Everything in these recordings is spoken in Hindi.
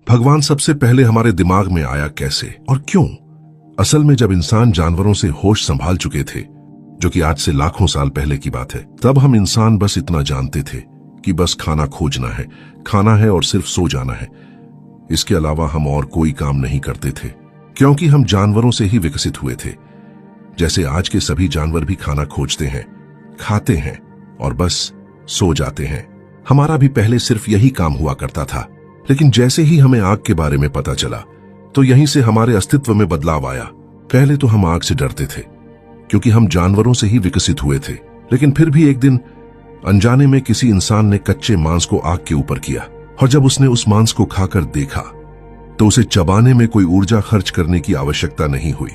भगवान सबसे पहले हमारे दिमाग में आया कैसे और क्यों? असल में जब इंसान जानवरों से होश संभाल चुके थे, जो कि आज से लाखों साल पहले की बात है, तब हम इंसान बस इतना जानते थे कि बस खाना खोजना है, खाना है और सिर्फ सो जाना है। इसके अलावा हम और कोई काम नहीं करते थे, क्योंकि हम जानवरों से ही विकसित हुए थे। जैसे आज के सभी जानवर भी खाना खोजते हैं, खाते हैं और बस सो जाते हैं। हमारा भी पहले सिर्फ यही काम हुआ करता था, लेकिन जैसे ही हमें आग के बारे में पता चला, तो यहीं से हमारे अस्तित्व में बदलाव आया। पहले तो हम आग से डरते थे, क्योंकि हम जानवरों से ही विकसित हुए थे। लेकिन फिर भी एक दिन अनजाने में किसी इंसान ने कच्चे मांस को आग के ऊपर किया, और जब उसने उस मांस को खाकर देखा, तो उसे चबाने में कोई ऊर्जा खर्च करने की आवश्यकता नहीं हुई।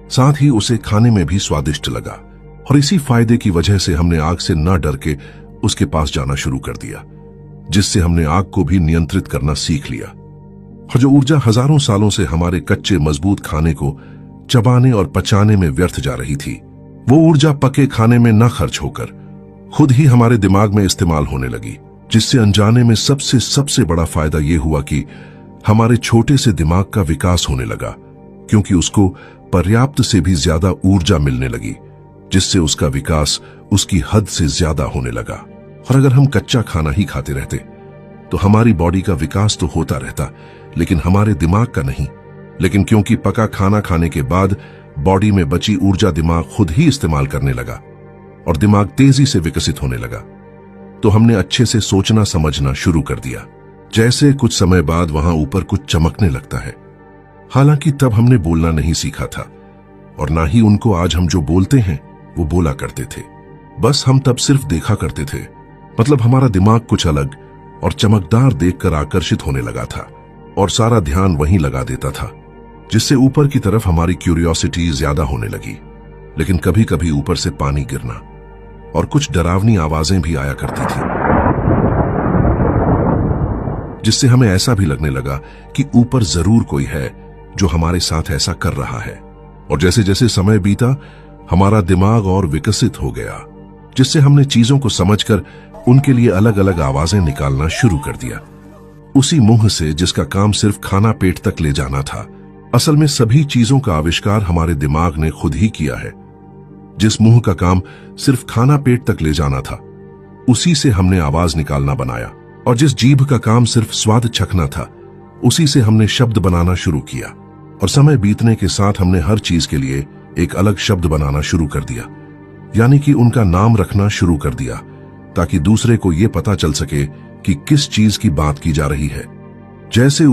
साथ ही उसे खाने में भी स्वादिष्ट लगा, और इसी फायदे की वजह से हमने आग से न डर के उसके पास जाना शुरू कर दिया, जिससे हमने आग को भी नियंत्रित करना सीख लिया। और जो ऊर्जा हजारों सालों से हमारे कच्चे मजबूत खाने को चबाने और पचाने में व्यर्थ जा रही थी, वो ऊर्जा पके खाने में न खर्च होकर खुद ही हमारे दिमाग में इस्तेमाल होने लगी, जिससे अनजाने में सबसे बड़ा फायदा यह हुआ कि हमारे छोटे से दिमाग का विकास होने लगा, क्योंकि उसको पर्याप्त से भी ज्यादा ऊर्जा मिलने लगी, जिससे उसका विकास उसकी हद से ज्यादा होने लगा। और अगर हम कच्चा खाना ही खाते रहते, तो हमारी बॉडी का विकास तो होता रहता, लेकिन हमारे दिमाग का नहीं। लेकिन क्योंकि पका खाना खाने के बाद बॉडी में बची ऊर्जा दिमाग खुद ही इस्तेमाल करने लगा, और दिमाग तेजी से विकसित होने लगा, तो हमने अच्छे से सोचना समझना शुरू कर दिया। जैसे कुछ समय बाद वहां ऊपर कुछ चमकने लगता है। हालांकि तब हमने बोलना नहीं सीखा था, और ना ही उनको आज हम जो बोलते हैं वो बोला करते थे। बस हम तब सिर्फ देखा करते थे। मतलब हमारा दिमाग कुछ अलग और चमकदार देखकर आकर्षित होने लगा था, और सारा ध्यान वहीं लगा देता था, जिससे ऊपर की तरफ हमारी क्यूरियोसिटी ज्यादा होने लगी। लेकिन कभी कभी ऊपर से पानी गिरना और कुछ डरावनी आवाजें भी आया करती थी, जिससे हमें ऐसा भी लगने लगा कि ऊपर जरूर कोई है जो हमारे साथ ऐसा कर रहा है। और जैसे जैसे समय बीता, हमारा दिमाग और विकसित हो गया, जिससे हमने चीजों को समझकर उनके लिए अलग अलग आवाजें निकालना शुरू कर दिया। उसी मुंह से जिसका काम सिर्फ खाना पेट तक ले जाना था। असल में सभी चीजों का आविष्कार हमारे दिमाग ने खुद ही किया है। जिस मुंह का काम सिर्फ खाना पेट तक ले जाना था, उसी से हमने आवाज निकालना बनाया। और जिस जीभ का काम सिर्फ स्वाद चखना था, उसी से हमने शब्द बनाना शुरू किया। और समय बीतने के साथ हमने हर चीज के लिए एक अलग शब्द बनाना शुरू कर दिया, यानी कि उनका नाम रखना शुरू कर दिया, ताकि दूसरे को यह पता चल सके कि किस चीज की बात की जा रही है। जैसे